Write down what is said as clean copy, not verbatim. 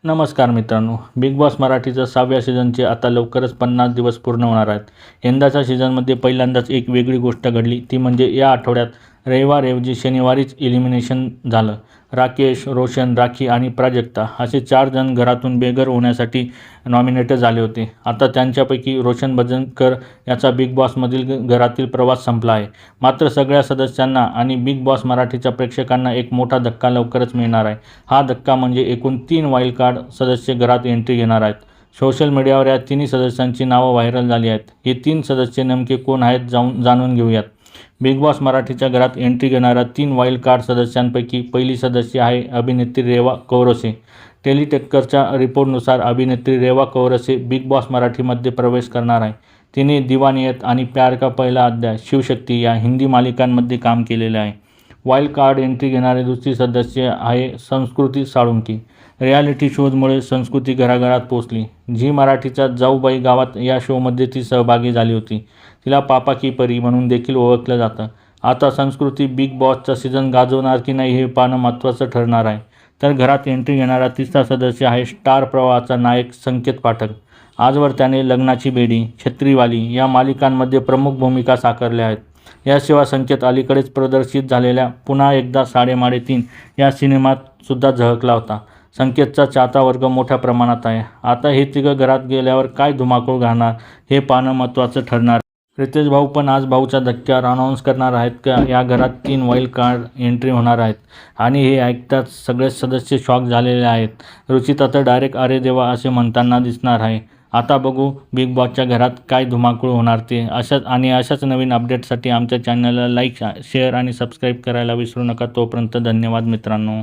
नमस्कार मित्रांनो, big boss मराठीच्या 6व्या सीझनचे आता लवकरच 50 दिवस पूर्ण होणार आहेत. यंदाच्या सीझनमध्ये पहिल्यांदाच एक वेगळी गोष्ट घडली, ती म्हणजे या आठवड्यात रविवारऐवजी शनिवारीच एलिमिनेशन झालं. राकेश, रोशन, राखी आणि प्राजक्ता असे 4 जण घरातून बेघर होण्यासाठी नॉमिनेट झाले होते. आता त्यांच्यापैकी रोशन भजनकर याचा बिग बॉसमधील घरातील प्रवास संपला आहे. मात्र सगळ्या सदस्यांना आणि बिग बॉस मराठीच्या प्रेक्षकांना एक मोठा धक्का लवकरच मिळणार आहे. हा धक्का म्हणजे एकूण 3 वाईल्ड कार्ड सदस्य घरात एंट्री घेणार आहेत. सोशल मीडियावर या तिन्ही सदस्यांची नावं व्हायरल झाली आहेत. हे 3 सदस्य नेमके कोण आहेत जाणून घेऊयात. बिग बॉस मराठीच्या घरात एंट्री घेणाऱ्या 3 वाईल्ड कार्ड सदस्यांपैकी पहिली सदस्य आहे अभिनेत्री रेवा कौरसे. टेलिटक्करच्या रिपोर्टनुसार अभिनेत्री रेवा कौरसे बिग बॉस मराठीमध्ये प्रवेश करणार आहे. तिने दिवानियत आणि प्यार का पहिला अध्याय, शिवशक्ती या हिंदी मालिकांमध्ये काम केलेले आहे. वाईल्ड कार्ड एंट्री घेणारे दुसरी सदस्य आहे संस्कृती साळुंखे. रियालिटी शोजमुळे संस्कृती घराघरात पोहोचली. झी मराठीच्या जाऊबाई गावात या शोमध्ये ती सहभागी झाली होती. तिला पापा की परी म्हणून देखील ओळखलं जातं. आता संस्कृती बिग बॉसचा सीझन गाजवणार की नाही हे पाहणं महत्त्वाचं ठरणार आहे. तर घरात एंट्री घेणारा तिसरा सदस्य आहे स्टार प्रवाहाचा नायक संकेत पाठक. आजवर त्याने लग्नाची बेडी, छत्रीवाली या मालिकांमध्ये प्रमुख भूमिका साकारल्या आहेत. याशिवाय संकेत अलीकडेच प्रदर्शित झालेल्या पुन्हा एकदा साडेमाडे 3 या सिनेमात सुद्धा झळकला होता. संकेतचा चाहता वर्ग मोठ्या प्रमाणात आहे. आता हे तिघं घरात गेल्यावर काय धुमाकूळ घालणार हे पाहणं महत्त्वाचं ठरणार. रितेश भाऊ पण आज भाऊच्या धक्क्यावर अनाऊन्स करणार आहेत का या घरात 3 वाईल्ड कार्ड एंट्री होणार आहेत. आणि हे ऐकताच सगळेच सदस्य शॉक झालेले आहेत. रुचिता तर डायरेक्ट अरे देवा असे म्हणताना दिसणार आहे. आता बघू बिग बॉसच्या घरात काय धुमाकूळ होणार ते. अशाच नवीन अपडेटसाठी आमच्या चॅनलला लाईक, शेअर आणि सबस्क्राईब करायला विसरू नका. तोपर्यंत धन्यवाद मित्रांनो.